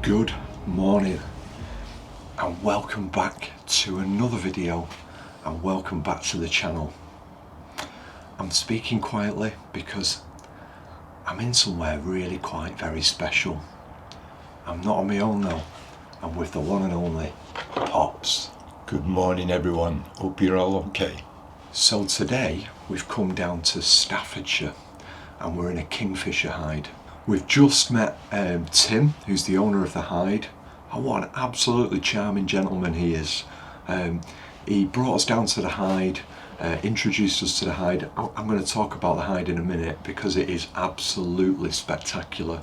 Good morning and welcome back to another video and welcome back to the channel. I'm speaking quietly because I'm in somewhere really quite very special. I'm not on my own though, I'm with the one and only Pops. Good morning everyone, hope you're all okay. So today we've come down to Staffordshire and we're in a Kingfisher hide. We've just met Tim, who's the owner of the hide. Oh, what an absolutely charming gentleman he is. He brought us down to the hide, introduced us to the hide. I'm going to talk about the hide in a minute because it is absolutely spectacular.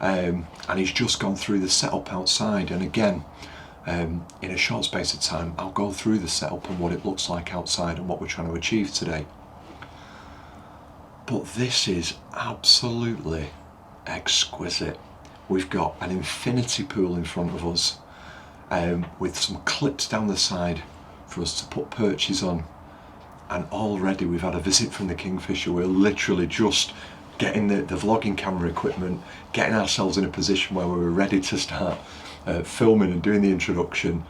And he's just gone through the setup outside, and again, in a short space of time, I'll go through the setup and what it looks like outside and what we're trying to achieve today. But this is absolutely exquisite. We've got an infinity pool in front of us with some clips down the side for us to put perches on, and already we've had a visit from the Kingfisher. We're literally just getting the vlogging camera equipment, getting ourselves in a position where we were ready to start filming and doing the introduction,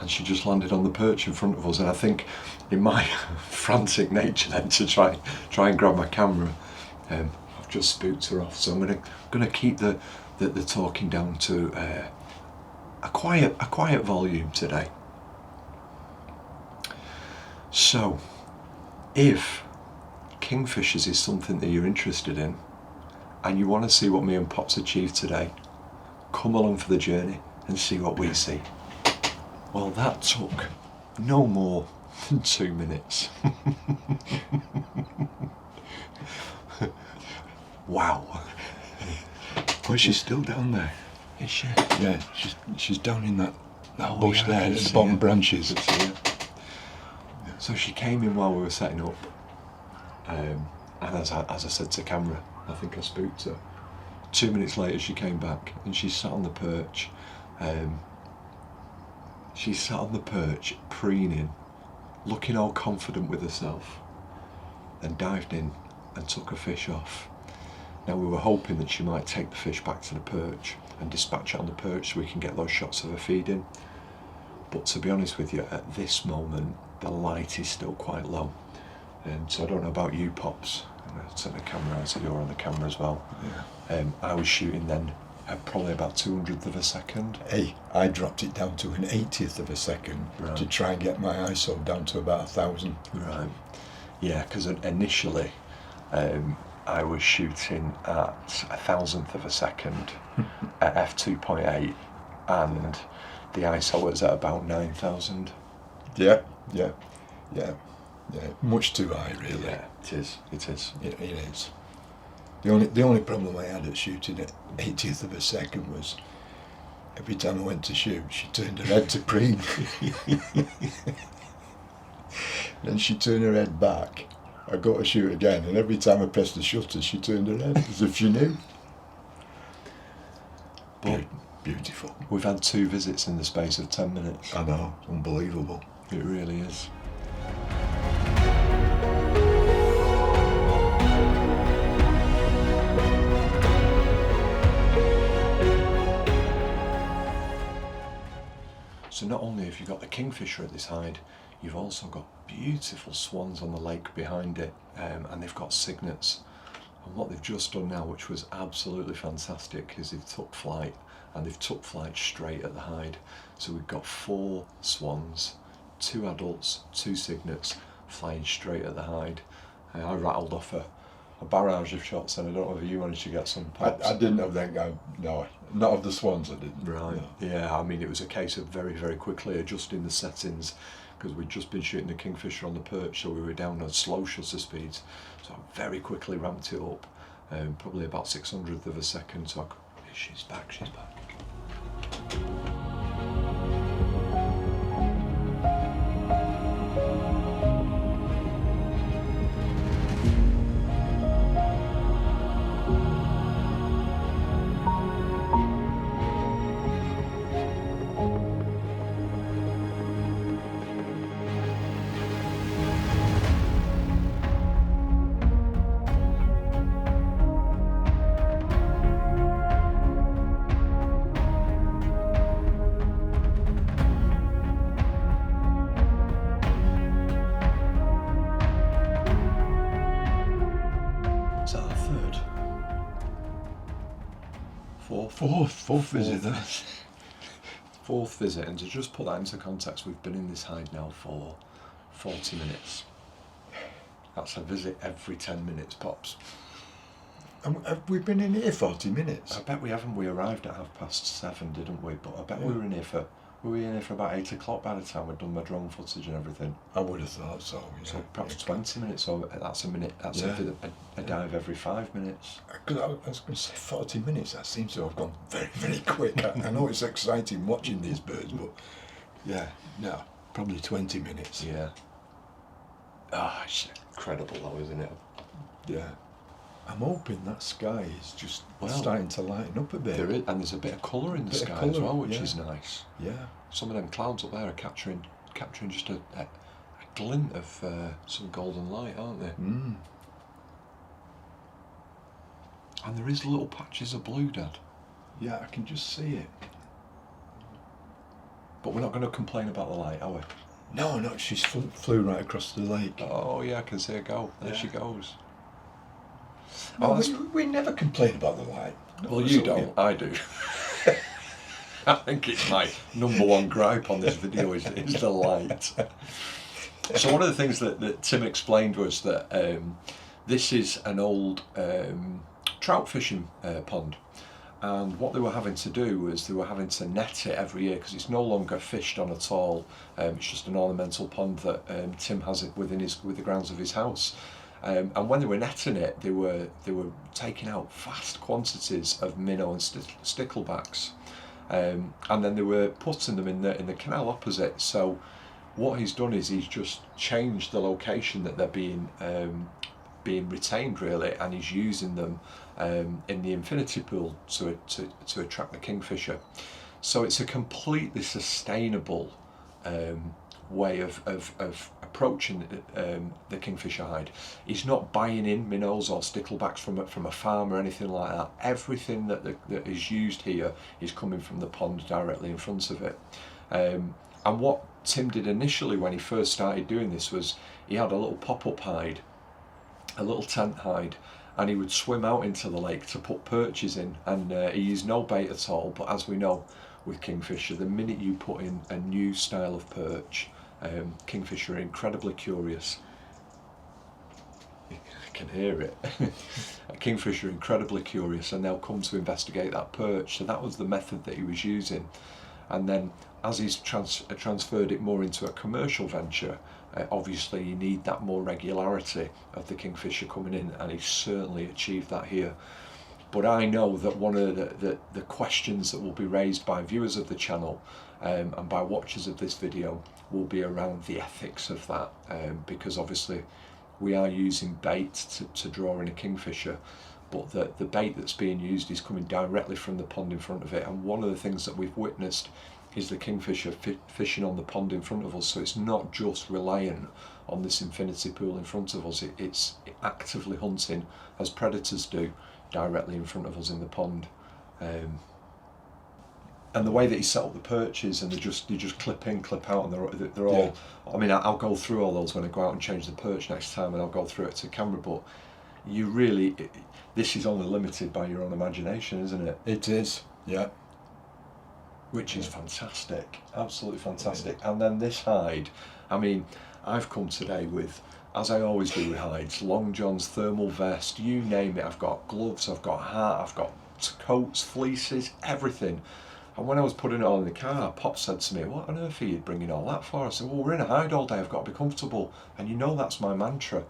and she just landed on the perch in front of us. And I think in my frantic nature then to try and grab my camera, I've just spooked her off. So I'm gonna keep the talking down to a quiet volume today. So if Kingfishers is something that you're interested in and you want to see what me and Pops achieved today, come along for the journey and see what we see. Well, that took no more than 2 minutes. Wow. Oh, she's still down there. Is she? Yeah, she's down in that bush yeah, there at the bottom branches. So she came in while we were setting up, and as I said to camera, I think I spooked her. 2 minutes later she came back and she sat on the perch. She sat on the perch, preening, looking all confident with herself, then dived in and took a fish off. Now we were hoping that she might take the fish back to the perch and dispatch it on the perch so we can get those shots of her feeding. But to be honest with you, at this moment, the light is still quite low. So I don't know about you, Pops. I'm going to turn the camera out so you're on the camera as well. Yeah. I was shooting then at probably about 200th of a second. Hey, I dropped it down to an 80th of a second to try and get my ISO down to about 1,000. Right. Yeah, because initially I was shooting at 1,000th of a second at f2.8 and the ISO was at about 9,000. Yeah. Much too high, really. Yeah, it is. It is. The only problem I had at shooting at 80th of a second was every time I went to shoot, she turned her head to preen. Then she turned her head back. I got to shoot again, and every time I pressed the shutter, she turned her head as if she knew. But beautiful. We've had 2 visits in the space of 10 minutes. I know, unbelievable. It really is. So not only have you got the Kingfisher at this hide, you've also got beautiful swans on the lake behind it, and they've got cygnets. And what they've just done now, which was absolutely fantastic, is they've took flight, and they've took flight straight at the hide. So we've got 4 swans, 2 adults, 2 cygnets flying straight at the hide. I rattled off a barrage of shots, and I don't know if you managed to get some, Pops. I didn't have that guy, no, not of the swans I didn't. Right, no. Yeah, I mean it was a case of very, very quickly adjusting the settings because we'd just been shooting the Kingfisher on the perch, so we were down on slow shutter speeds. So I very quickly ramped it up, probably about 600th of a second, so she's back. Fourth visit. Fourth visit, and to just put that into context, we've been in this hide now for 40 minutes. That's a visit every 10 minutes, Pops. Have we been in here 40 minutes? I bet we haven't. We arrived at 7:30, didn't we? But I bet we were in here for about 8 o'clock by the time we'd done my drone footage and everything. I would have thought so. Yeah. So perhaps 20 minutes, or that's a minute. That's a dive every 5 minutes. Because I was going to say 40 minutes. That seems to have gone very, very quick. I know it's exciting watching these birds, but no, probably 20 minutes. Yeah. Ah, it's incredible though, isn't it? Yeah. I'm hoping that sky is just starting to lighten up a bit. There is, and there's a bit of colour in the sky as well, which is nice. Yeah. Some of them clouds up there are capturing just a glint of some golden light, aren't they? Mm. And there is little patches of blue, Dad. Yeah, I can just see it. But we're not going to complain about the light, are we? No, she's flew right across the lake. Oh yeah, I can see her go. There she goes. No, we never complain about the light. Well, you don't. I do. I think it's my number one gripe on this video is the light. So one of the things that Tim explained was that this is an old trout fishing pond, and what they were having to do was they were having to net it every year because it's no longer fished on at all. It's just an ornamental pond that Tim has it with the grounds of his house. And when they were netting it, they were taking out vast quantities of minnow and sticklebacks, and then they were putting them in the canal opposite. So what he's done is he's just changed the location that they're being retained really, and he's using them in the infinity pool to attract the kingfisher. So it's a completely sustainable way of approaching the kingfisher hide. He's not buying in minnows or sticklebacks from a farm or anything like that. Everything that is used here is coming from the pond directly in front of it. And what Tim did initially when he first started doing this was he had a little pop-up hide, a little tent hide, and he would swim out into the lake to put perches in, and he used no bait at all. But as we know with kingfisher, the minute you put in a new style of perch, kingfisher are incredibly curious. I can hear it. Kingfisher are incredibly curious, and they'll come to investigate that perch. So that was the method that he was using. And then as he's transferred it more into a commercial venture, obviously you need that more regularity of the kingfisher coming in, and he's certainly achieved that here. But I know that one of the questions that will be raised by viewers of the channel and by watchers of this video will be around the ethics of that, because obviously we are using bait to draw in a kingfisher, but the bait that's being used is coming directly from the pond in front of it. And one of the things that we've witnessed is the kingfisher fishing on the pond in front of us. So it's not just reliant on this infinity pool in front of us, it's actively hunting, as predators do, directly in front of us in the pond. And the way that he set up the perches, and they just clip in, clip out, and they're all. I mean, I'll go through all those when I go out and change the perch next time, and I'll go through it to camera. But you really, this is only limited by your own imagination, isn't it? It is, yeah. Which is fantastic, absolutely fantastic. And then this hide, I mean, I've come today with, as I always do with hides, long johns, thermal vest, you name it. I've got gloves, I've got hat, I've got coats, fleeces, everything. And when I was putting it all in the car, Pop said to me, "What on earth are you bringing all that for?" I said, "Well, we're in a hide all day, I've got to be comfortable." And you know that's my mantra.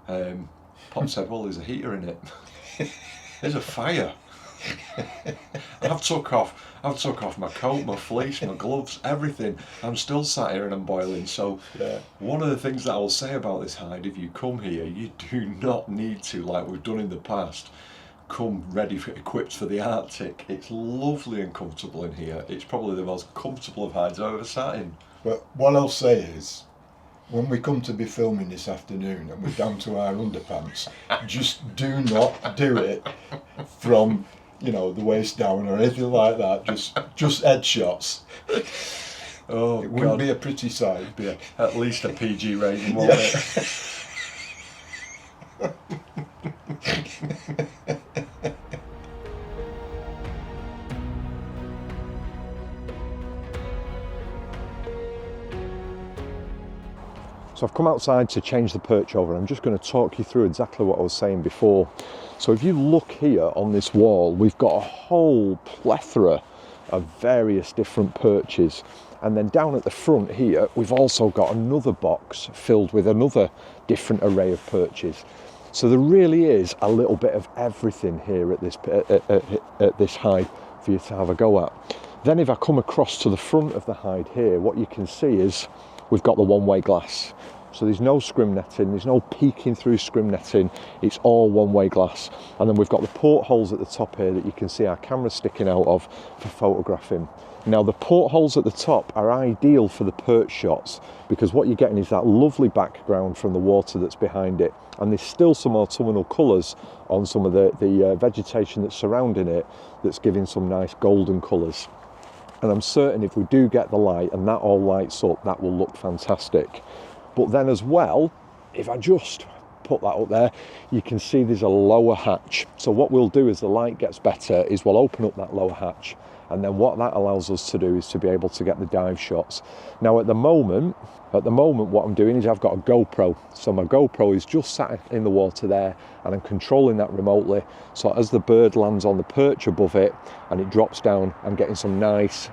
Pop said, "Well, there's a heater in it." There's a fire. I've took off my coat, my fleece, my gloves, everything. I'm still sat here and I'm boiling. So one of the things that I will say about this hide, if you come here, you do not need to, like we've done in the past, come equipped for the Arctic. It's lovely and comfortable in here. It's probably the most comfortable of hides I've ever sat in. But what I'll say is, when we come to be filming this afternoon and we're down to our underpants, just do not do it from, the waist down or anything like that. Just headshots. Oh, it wouldn't be a pretty sight. It'd be at least a PG rating, won't it? So I've come outside to change the perch over. I'm just going to talk you through exactly what I was saying before. So if you look here on this wall, we've got a whole plethora of various different perches. And then down at the front here, we've also got another box filled with another different array of perches. So there really is a little bit of everything here at this hide for you to have a go at. Then if I come across to the front of the hide here, what you can see is we've got the one-way glass. So there's no scrim netting, there's no peeking through scrim netting, it's all one-way glass. And then we've got the portholes at the top here that you can see our camera sticking out of for photographing. Now the portholes at the top are ideal for the perch shots because what you're getting is that lovely background from the water that's behind it, and there's still some autumnal colours on some of the vegetation that's surrounding it that's giving some nice golden colours. And I'm certain if we do get the light and that all lights up, that will look fantastic. But then as well, if I just put that up there, you can see there's a lower hatch. So what we'll do as the light gets better is we'll open up that lower hatch, and then what that allows us to do is to be able to get the dive shots. Now at the moment what I'm doing is I've got a GoPro. So my GoPro is just sat in the water there, and I'm controlling that remotely. So as the bird lands on the perch above it and it drops down, I'm getting some nice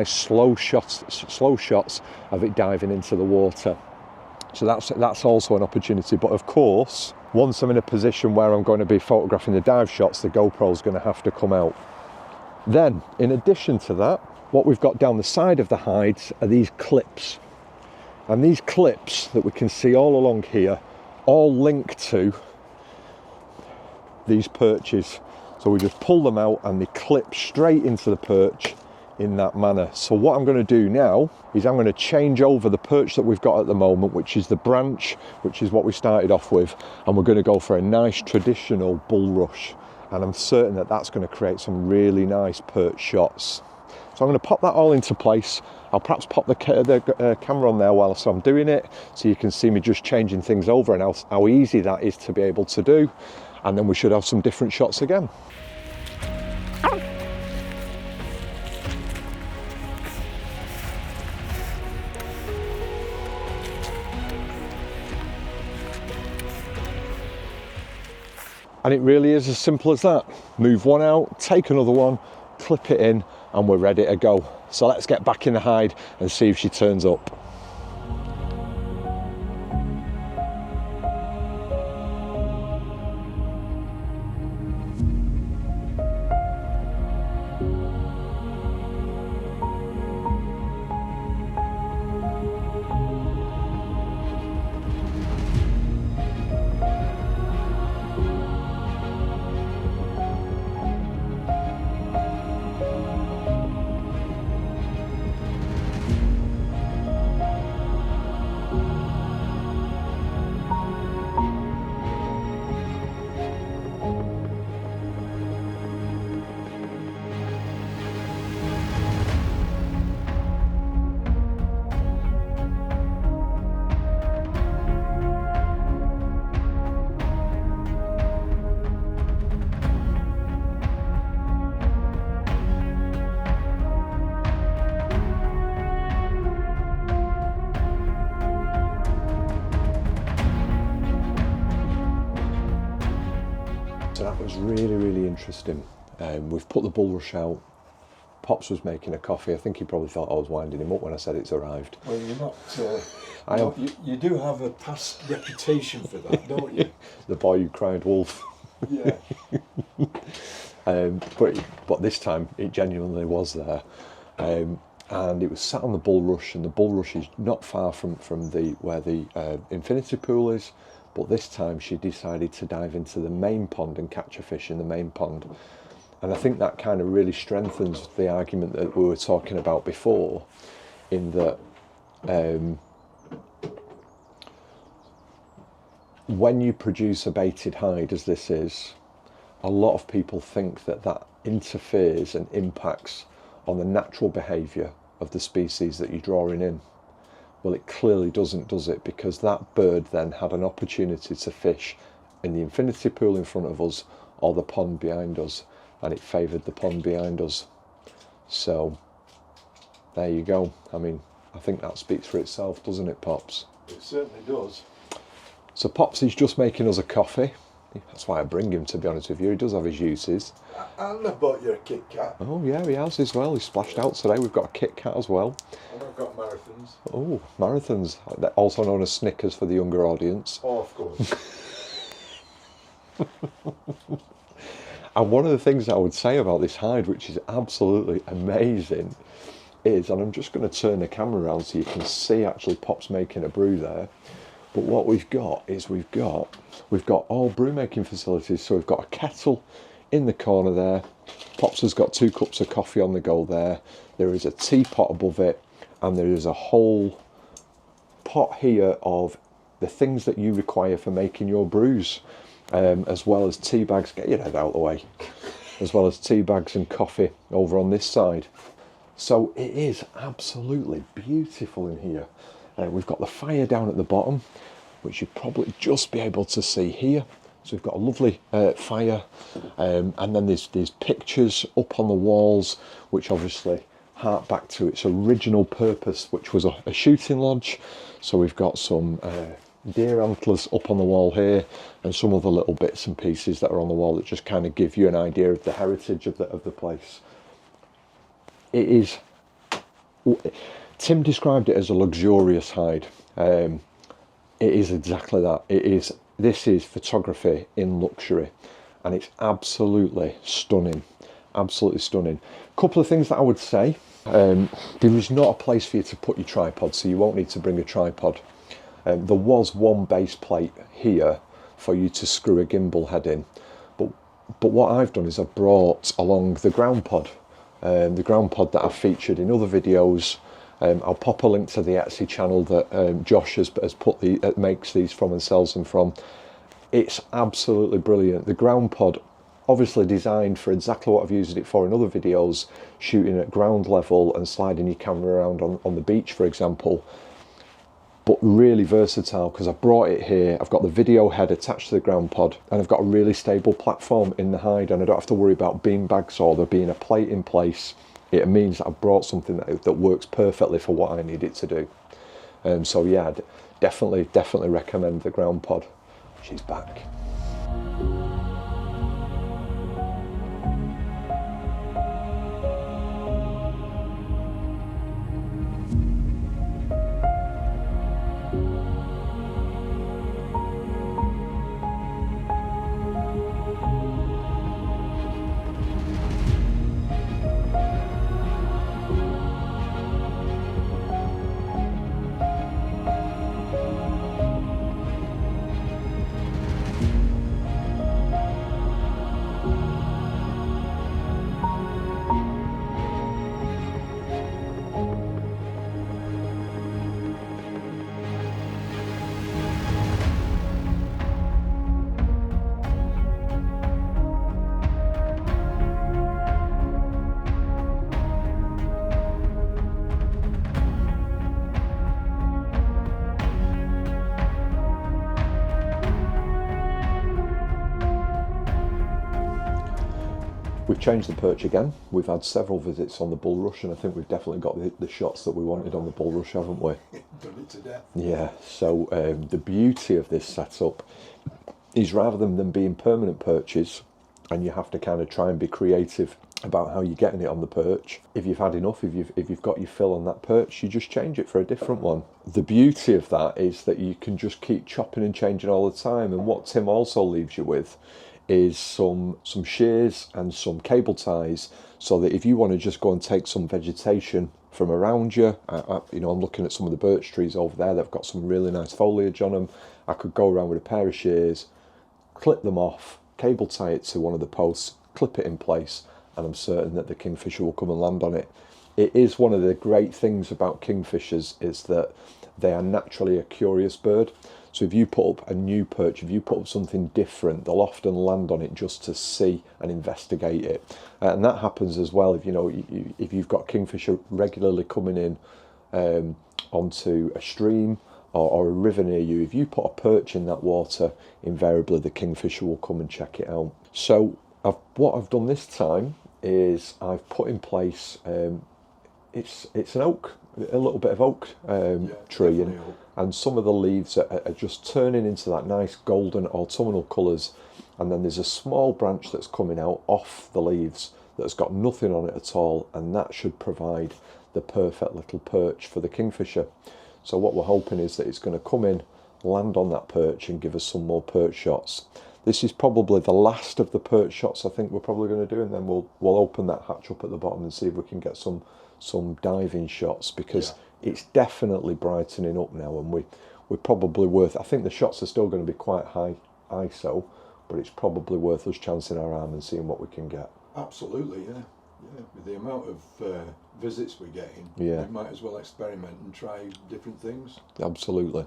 slow shots of it diving into the water. So that's also an opportunity. But of course, once I'm in a position where I'm going to be photographing the dive shots, the GoPro is going to have to come out. Then, in addition to that, what we've got down the side of the hides are these clips. And these clips that we can see all along here all link to these perches. So we just pull them out and they clip straight into the perch in that manner. So what I'm going to do now is I'm going to change over the perch that we've got at the moment, which is the branch, which is what we started off with, and we're going to go for a nice traditional bull rush. And I'm certain that that's going to create some really nice perch shots. So I'm going to pop that all into place. I'll perhaps pop the camera on there whilst I'm doing it, so you can see me just changing things over and how easy that is to be able to do. And then we should have some different shots again. And it really is as simple as that. Move one out, take another one, clip it in, and we're ready to go. So let's get back in the hide and see if she turns up. So that was really, really interesting. We've put the bulrush out. Pops was making a coffee. I think he probably thought I was winding him up when I said it's arrived. Well, you're not. You do have a past reputation for that, don't you? The boy who cried wolf. Yeah. But this time it genuinely was there. And it was sat on the bulrush, and the bulrush is not far from where the infinity pool is. But this time she decided to dive into the main pond and catch a fish in the main pond. And I think that kind of really strengthens the argument that we were talking about before, in that when you produce a baited hide, as this is, a lot of people think that that interferes and impacts on the natural behaviour of the species that you're drawing in. Well, it clearly doesn't, does it? Because that bird then had an opportunity to fish in the infinity pool in front of us or the pond behind us, and it favoured the pond behind us. So there you go. I mean, I think that speaks for itself, doesn't it, Pops? It certainly does. So Pops is just making us a coffee. That's why I bring him, to be honest with you. He does have his uses. And I bought you a Kit Kat. Oh yeah, he has as well. He splashed out today. We've got a Kit Kat as well. And I've got marathons. Oh, marathons, also known as Snickers for the younger audience. Oh, of course. And one of the things I would say about this hide, which is absolutely amazing, is, and I'm just going to turn the camera around so you can see actually Pop's making a brew there. But what we've got is we've got all brew making facilities. So we've got a kettle in the corner there. Pops has got 2 cups of coffee on the go there. There is a teapot above it, and there is a whole pot here of the things that you require for making your brews, as well as tea bags. Get your head out of the way. As well as tea bags and coffee over on this side. So it is absolutely beautiful in here. We've got the fire down at the bottom, which you'd probably just be able to see here. So we've got a lovely fire, and then there's pictures up on the walls, which obviously hark back to its original purpose, which was a shooting lodge. So we've got some deer antlers up on the wall here, and some other little bits and pieces that are on the wall that just kind of give you an idea of the heritage of the place. It is. Tim described it as a luxurious hide. It is exactly that. This is photography in luxury, and it's absolutely stunning. Absolutely stunning. Couple of things that I would say. There is not a place for you to put your tripod, so you won't need to bring a tripod. There was one base plate here for you to screw a gimbal head in, but what I've done is I've brought along the ground pod that I've featured in other videos. I'll pop a link to the Etsy channel that Josh has put makes these from and sells them from. It's absolutely brilliant. The ground pod, obviously designed for exactly what I've used it for in other videos, shooting at ground level and sliding your camera around on the beach, for example. But really versatile, because I've brought it here. I've got the video head attached to the ground pod, and I've got a really stable platform in the hide, and I don't have to worry about bean bags or there being a plate in place. It means that I've brought something that works perfectly for what I need it to do. So yeah, definitely recommend the ground pod. She's back. We've changed the perch again. We've had several visits on the bulrush, and I think we've definitely got the shots that we wanted on the bulrush, haven't we? Done it to death. Yeah, so the beauty of this setup is, rather than them being permanent perches, and you have to kind of try and be creative about how you're getting it on the perch, if you've had enough, if you've got your fill on that perch, you just change it for a different one. The beauty of that is that you can just keep chopping and changing all the time, and what Tim also leaves you with is some shears and some cable ties, so that if you want to just go and take some vegetation from around you, I'm looking at some of the birch trees over there, they've got some really nice foliage on them. I could go around with a pair of shears, clip them off, cable tie it to one of the posts, clip it in place, and I'm certain that the kingfisher will come and land on it. It is one of the great things about kingfishers, is that they are naturally a curious bird. So if you put up a new perch, if you put up something different, they'll often land on it just to see and investigate it. And that happens as well if you've got kingfisher regularly coming in onto a stream or a river near you. If you put a perch in that water, invariably the kingfisher will come and check it out. So what I've done this time is I've put in place, it's an oak, a little bit of oak tree, and and some of the leaves are just turning into that nice golden autumnal colours, and then there's a small branch that's coming out off the leaves that's got nothing on it at all, and that should provide the perfect little perch for the kingfisher. So what we're hoping is that it's going to come in, land on that perch and give us some more perch shots. This is probably the last of the perch shots I think we're probably going to do, and then we'll open that hatch up at the bottom and see if we can get some diving shots, because it's definitely brightening up now, and we're probably worth, I think the shots are still going to be quite high ISO, but it's probably worth us chancing our arm and seeing what we can get. Absolutely, yeah. With the amount of visits we're getting, we might as well experiment and try different things. Absolutely.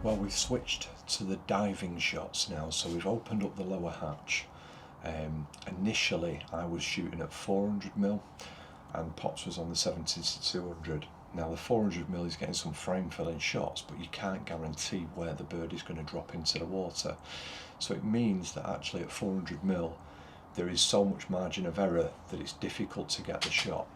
Well, we've switched to the diving shots now, so we've opened up the lower hatch. Initially I was shooting at 400mm and Pops was on the 70-200. Now the 400mm is getting some frame filling shots, but you can't guarantee where the bird is going to drop into the water. So it means that actually at 400mm there is so much margin of error that it's difficult to get the shot.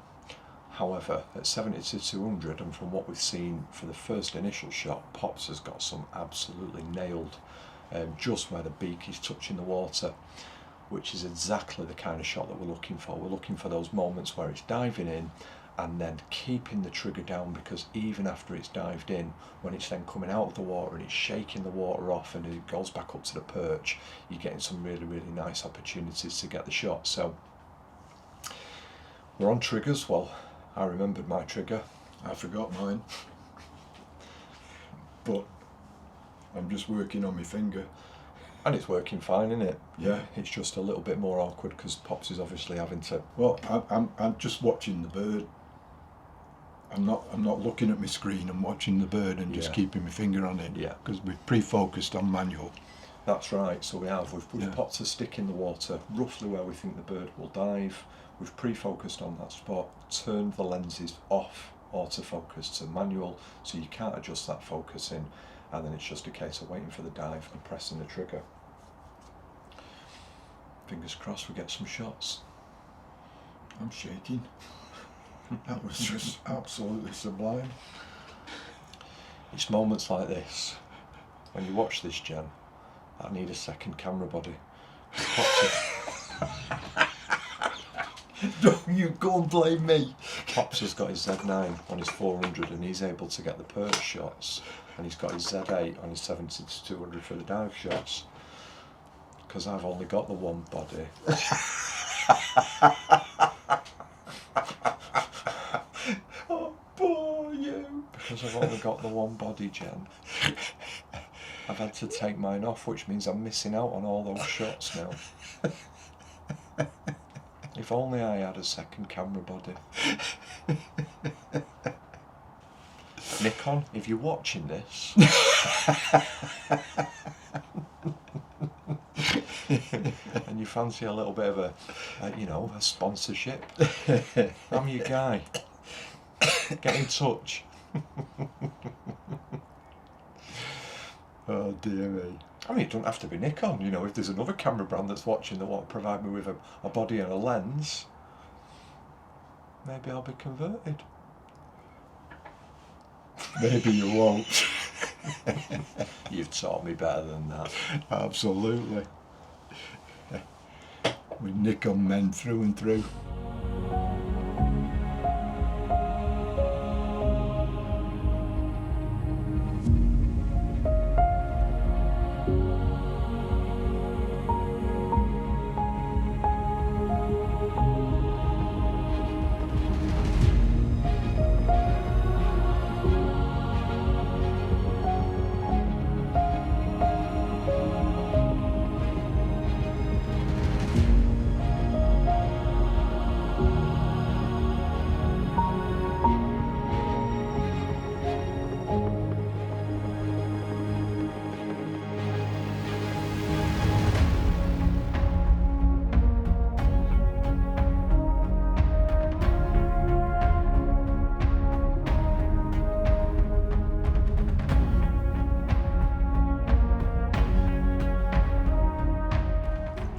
However, at 70-200, and from what we've seen for the first initial shot, Pops has got some absolutely nailed, just where the beak is touching the water, which is exactly the kind of shot that we're looking for. We're looking for those moments where it's diving in and then keeping the trigger down, because even after it's dived in, when it's then coming out of the water and it's shaking the water off and it goes back up to the perch, you're getting some really, really nice opportunities to get the shot. So we're on triggers. Well, I remembered my trigger. I forgot mine. But I'm just working on my finger. And it's working fine, isn't it? Yeah. It's just a little bit more awkward because Pops is obviously having to... Well, I'm just watching the bird. I'm not looking at my screen. I'm watching the bird and just keeping my finger on it. Yeah. Because we've pre-focused on manual. That's right. So we've popped a stick in the water roughly where we think the bird will dive. We've pre-focused on that spot, turned the lenses off autofocus to manual, so you can't adjust that focus in, and then it's just a case of waiting for the dive and pressing the trigger. Fingers crossed we get some shots. I'm shaking. That was just absolutely sublime. It's moments like this, when you watch this, Jen, I need a second camera body. Don't you go and blame me. Pops has got his Z9 on his 400 and he's able to get the perch shots, and he's got his Z8 on his 70-200 for the dive shots, because I've only got the one body. Oh, poor you. Because I've only got the one body, Jen. I've had to take mine off, which means I'm missing out on all those shots now. If only I had a second camera body. Nikon, if you're watching this, and you fancy a little bit of a sponsorship, I'm your guy. Get in touch. Oh dear me. I mean, it doesn't have to be Nikon, if there's another camera brand that's watching that want to provide me with a body and a lens, maybe I'll be converted. Maybe you won't. You've taught me better than that. Absolutely. We Nikon men through and through.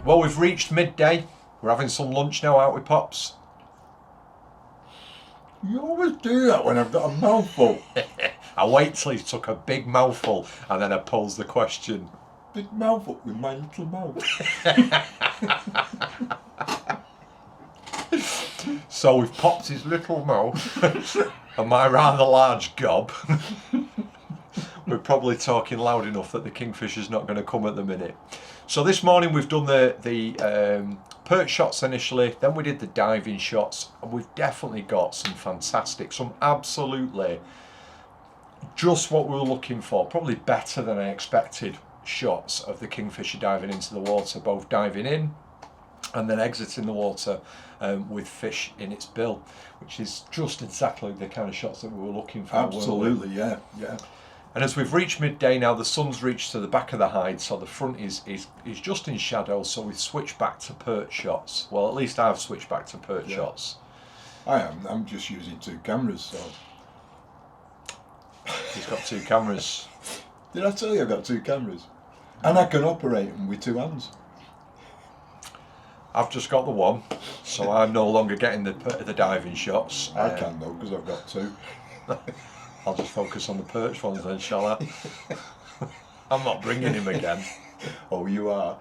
Well, we've reached midday. We're having some lunch now, aren't we, Pops? You always do that when I've got a mouthful. I wait till he took a big mouthful and then I pose the question. Big mouthful with my little mouth. So we've popped his little mouth and my rather large gob. We're probably talking loud enough that the kingfisher's not going to come at the minute. So this morning we've done the perch shots initially, then we did the diving shots, and we've definitely got some fantastic, some absolutely just what we were looking for, probably better than I expected shots of the kingfisher diving into the water, both diving in and then exiting the water with fish in its bill, which is just exactly the kind of shots that we were looking for. Absolutely, yeah. And as we've reached midday now, the sun's reached to the back of the hide, so the front is just in shadow, so we've switched back to perch shots. Well, at least I've switched back to perch shots. I'm just using 2 cameras, so. He's got 2 cameras. Did I tell you I've got 2 cameras? And I can operate them with 2 hands. I've just got the one, so I'm no longer getting the diving shots. I can though, because I've got 2. I'll just focus on the perch ones then, shall I? I'm not bringing him again. Oh, you are.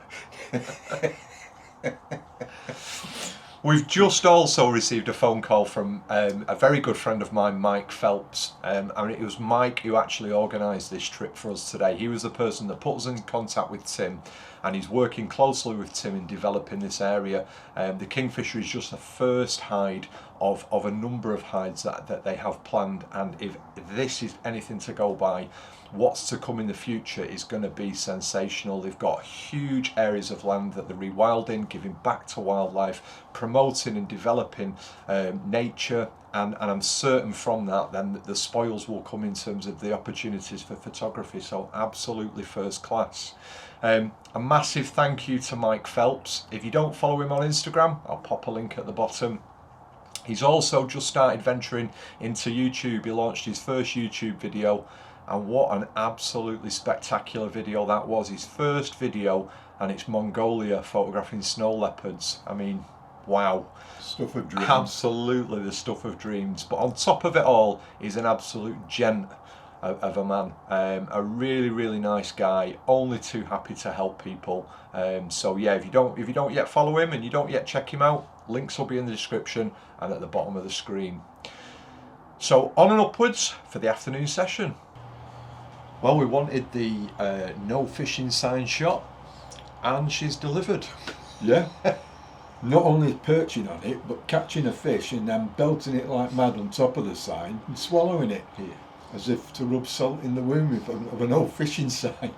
We've just also received a phone call from a very good friend of mine, Mike Phelps. And it was Mike who actually organised this trip for us today. He was the person that put us in contact with Tim, and he's working closely with Tim in developing this area. The Kingfisher is just the first hide of a number of hides that they have planned, and if this is anything to go by, what's to come in the future is going to be sensational. They've got huge areas of land that they're rewilding, giving back to wildlife, promoting and developing nature, and I'm certain from that then the spoils will come in terms of the opportunities for photography. So absolutely first class. A massive thank you to Mike Phelps. If you don't follow him on Instagram, I'll pop a link at the bottom. He's also just started venturing into YouTube. He launched his first YouTube video, and what an absolutely spectacular video that was. His first video, and it's Mongolia photographing snow leopards. I mean, wow. Stuff of dreams. Absolutely the stuff of dreams. But on top of it all, he's an absolute gent of a man. A really, really nice guy, only too happy to help people. So yeah, if you don't yet follow him and you don't yet check him out, links will be in the description and at the bottom of the screen. So on and upwards for the afternoon session. Well, we wanted the no fishing sign shot, and she's delivered. Yeah. Not only perching on it, but catching a fish and then belting it like mad on top of the sign and swallowing it, as if to rub salt in the wound of an old fishing sign.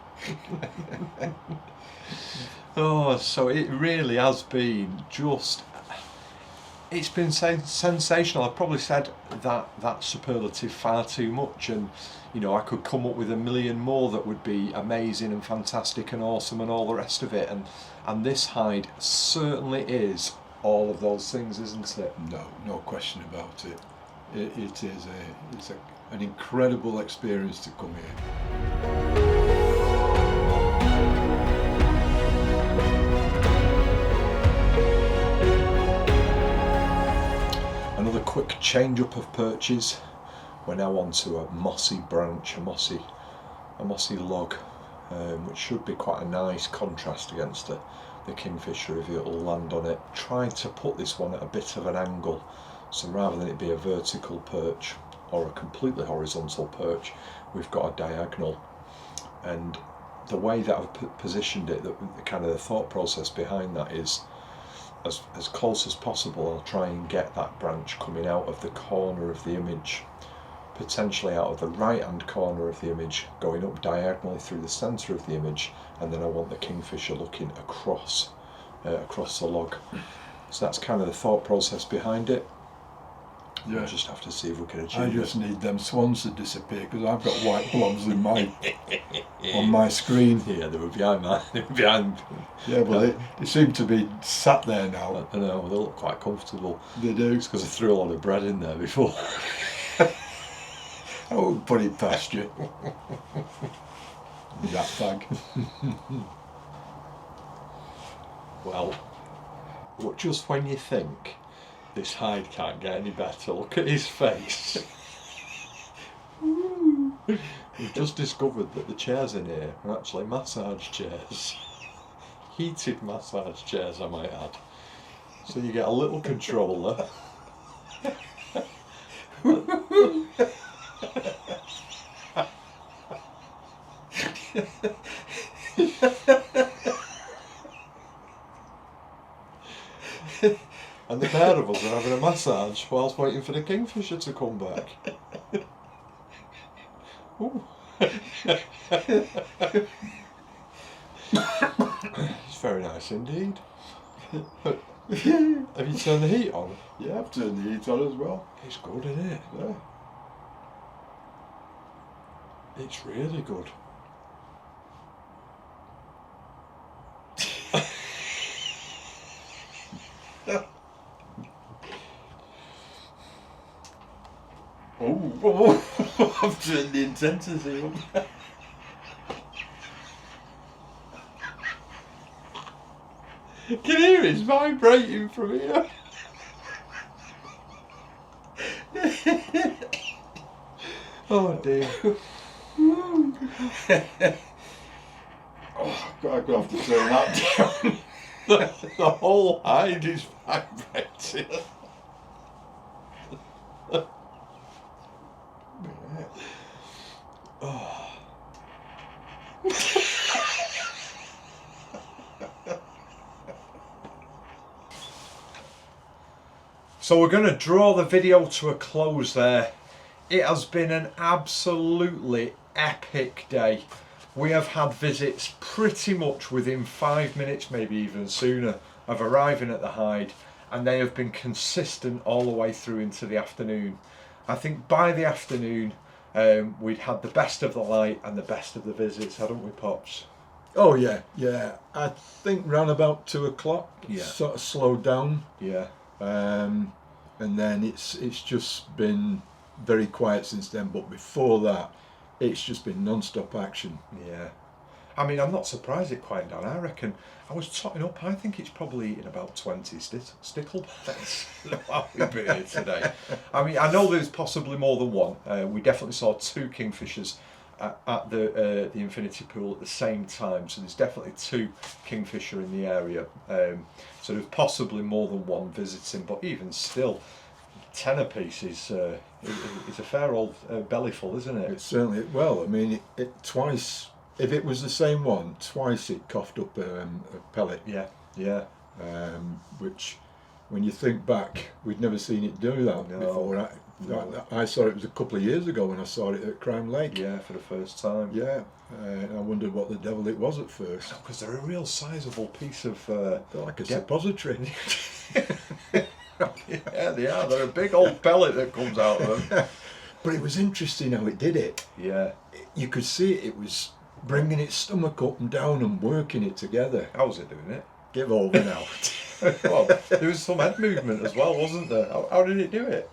Oh, so it really has been just... It's been sensational. I've probably said that superlative far too much, and you know, I could come up with a million more that would be amazing and fantastic and awesome and all the rest of it, and this hide certainly is all of those things, isn't it? No question about it. It's an incredible experience to come here. Another quick change up of perches. We're now onto a mossy branch, a mossy log, which should be quite a nice contrast against the kingfisher if it'll land on it. Tried to put this one at a bit of an angle, so rather than it be a vertical perch or a completely horizontal perch, we've got a diagonal. And the way that I've positioned it, the kind of the thought process behind that is, as close as possible, I'll try and get that branch coming out of the corner of the image, potentially out of the right hand corner of the image, going up diagonally through the centre of the image, and then I want the kingfisher looking across the log. So that's kind of the thought process behind it. Yeah. We'll just have to see if we can achieve I just need them swans to disappear, because I've got white blobs in on my screen. Yeah, they were behind mine. They were behind. Yeah, well, they seem to be sat there now. I know, they look quite comfortable. They do. It's because I threw a lot of bread in there before. I won't put it past you. Rat bag. Well, But just when you think this hide can't get any better, look at his face. We've just discovered that the chairs in here are actually massage chairs. Heated massage chairs, I might add. So you get a little controller. And the pair of us are having a massage whilst waiting for the Kingfisher to come back. Ooh. It's very nice indeed. Have you turned the heat on? Yeah, I've turned the heat on as well. It's good, isn't it? Yeah. It's really good. Oh, I've turned the intensity up. Can you hear it's vibrating from here? Oh dear. Oh, I'm gonna have to turn that down. The whole hide is vibrating. Oh. So we're going to draw the video to a close there. It has been an absolutely epic day. We have had visits pretty much within 5 minutes, maybe even sooner, of arriving at the hide, and they have been consistent all the way through into the afternoon. I think by the afternoon we'd had the best of the light and the best of the visits, hadn't we, Pops? Oh yeah, yeah. I think round about 2 o'clock, Yeah. sort of slowed down. Yeah. And then it's just been very quiet since then. But before that, it's just been non-stop action. Yeah. I mean, I'm not surprised it quieted down. I reckon, I was totting up, I think it's probably eaten about 20 sticklebacks while we've been here today. I mean, I know there's possibly more than one. We definitely saw 2 kingfishers at the infinity pool at the same time, so there's definitely 2 kingfisher in the area. So there's possibly more than one visiting, but even still, 10 apiece is a fair old bellyful, isn't it? It certainly, well, I mean, it twice. If it was the same one, twice it coughed up a pellet. Yeah, yeah. Which, when you think back, we'd never seen it do that No, before. I saw it was a couple of years ago when I saw it at Crime Lake. Yeah, for the first time. Yeah, and I wondered what the devil it was at first. Because they're a real sizable piece of... They're like a suppository. Yeah, they are. They're a big old pellet that comes out of them. But it was interesting how it did it. Yeah. You could see it was bringing its stomach up and down and working it together. How was it doing it? Give over now. Well, there was some head movement as well, wasn't there? How did it do it?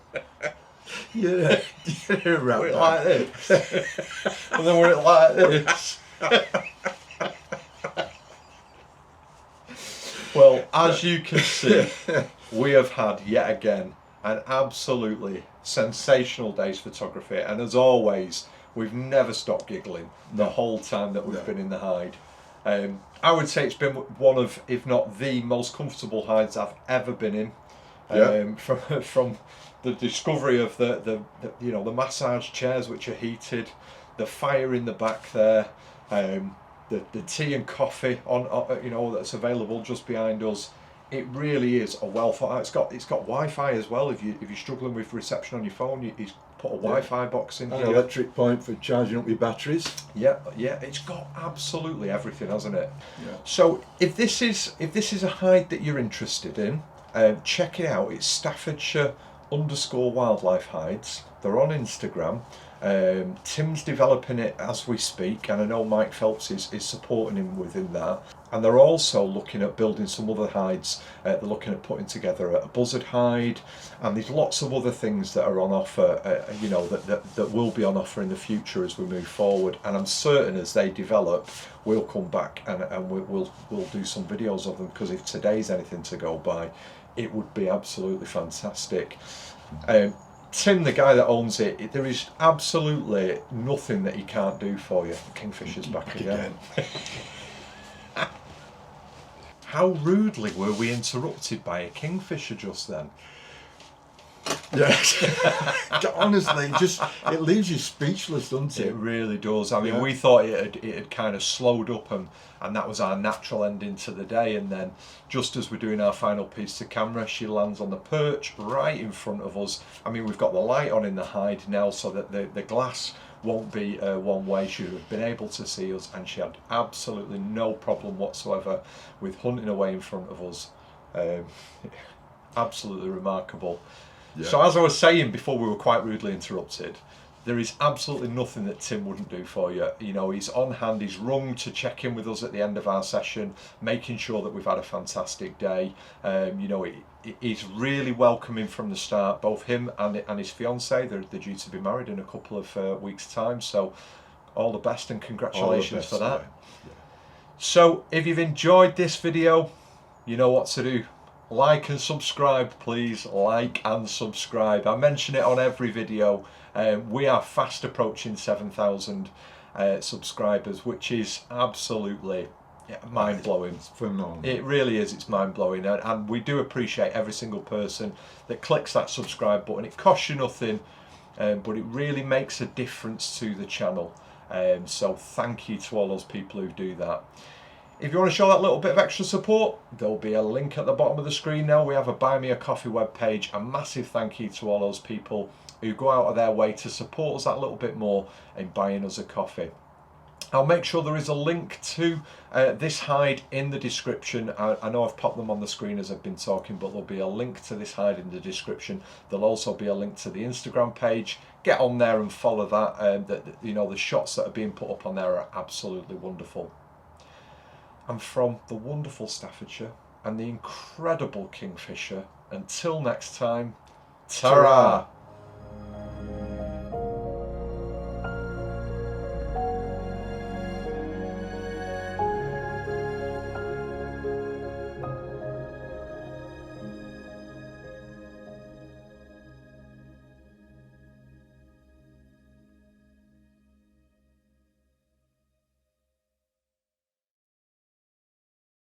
Yeah, right. Were it like this? And then were it like this? Well, as you can see, we have had yet again an absolutely sensational day's photography, and as always, we've never stopped giggling the whole time that we've been in the hide. I would say it's been one of, if not the most comfortable hides I've ever been in. From the discovery of the massage chairs which are heated, the fire in the back there, the tea and coffee on that's available just behind us. It really is a well thought out. It's got Wi-Fi as well. If you're struggling with reception on your phone, he's put a Wi-Fi box in An here. electric point for charging up your batteries. Yeah, it's got absolutely everything, hasn't it? Yeah. So if this is a hide that you're interested in, check it out. It's Staffordshire Staffordshire_wildlife hides. They're on Instagram. Tim's developing it as we speak, and I know Mike Phelps is supporting him within that. And they're also looking at building some other hides. They're looking at putting together a buzzard hide, and there's lots of other things that are on offer, that will be on offer in the future as we move forward. And I'm certain as they develop, we'll come back and we'll do some videos of them, because if today's anything to go by, it would be absolutely fantastic. Tim, the guy that owns it, there is absolutely nothing that he can't do for you. Kingfisher's back again. How rudely were we interrupted by a kingfisher just then? Yes. Honestly, it leaves you speechless, doesn't it? It really does. I mean, Yeah. we thought it had kind of slowed up, and that was our natural ending to the day. And then, just as we're doing our final piece to camera, she lands on the perch right in front of us. I mean, we've got the light on in the hide now, so that the glass won't be one way. She would have been able to see us, and she had absolutely no problem whatsoever with hunting away in front of us. Absolutely remarkable. Yeah. So as I was saying before we were quite rudely interrupted, there is absolutely nothing that Tim wouldn't do for you. You know, he's on hand, he's rung to check in with us at the end of our session, making sure that we've had a fantastic day. He's really welcoming from the start, both him and his fiancée. They're due to be married in a couple of weeks' time, so all the best and congratulations for that. Yeah. So if you've enjoyed this video, you know what to do. Like and subscribe, please. Like and subscribe. I mention it on every video. We are fast approaching 7,000 subscribers, which is absolutely mind-blowing. It's phenomenal. It really is. It's mind-blowing, and we do appreciate every single person that clicks that subscribe button. It costs you nothing, but it really makes a difference to the channel. So thank you to all those people who do that. If you want to show that little bit of extra support, there'll be a link at the bottom of the screen now. We have a Buy Me a Coffee webpage. A massive thank you to all those people who go out of their way to support us that little bit more in buying us a coffee. I'll make sure there is a link to this hide in the description. I know I've popped them on the screen as I've been talking, but there'll be a link to this hide in the description. There'll also be a link to the Instagram page. Get on there and follow that. The shots that are being put up on there are absolutely wonderful. And from the wonderful Staffordshire and the incredible Kingfisher, until next time, ta-ra!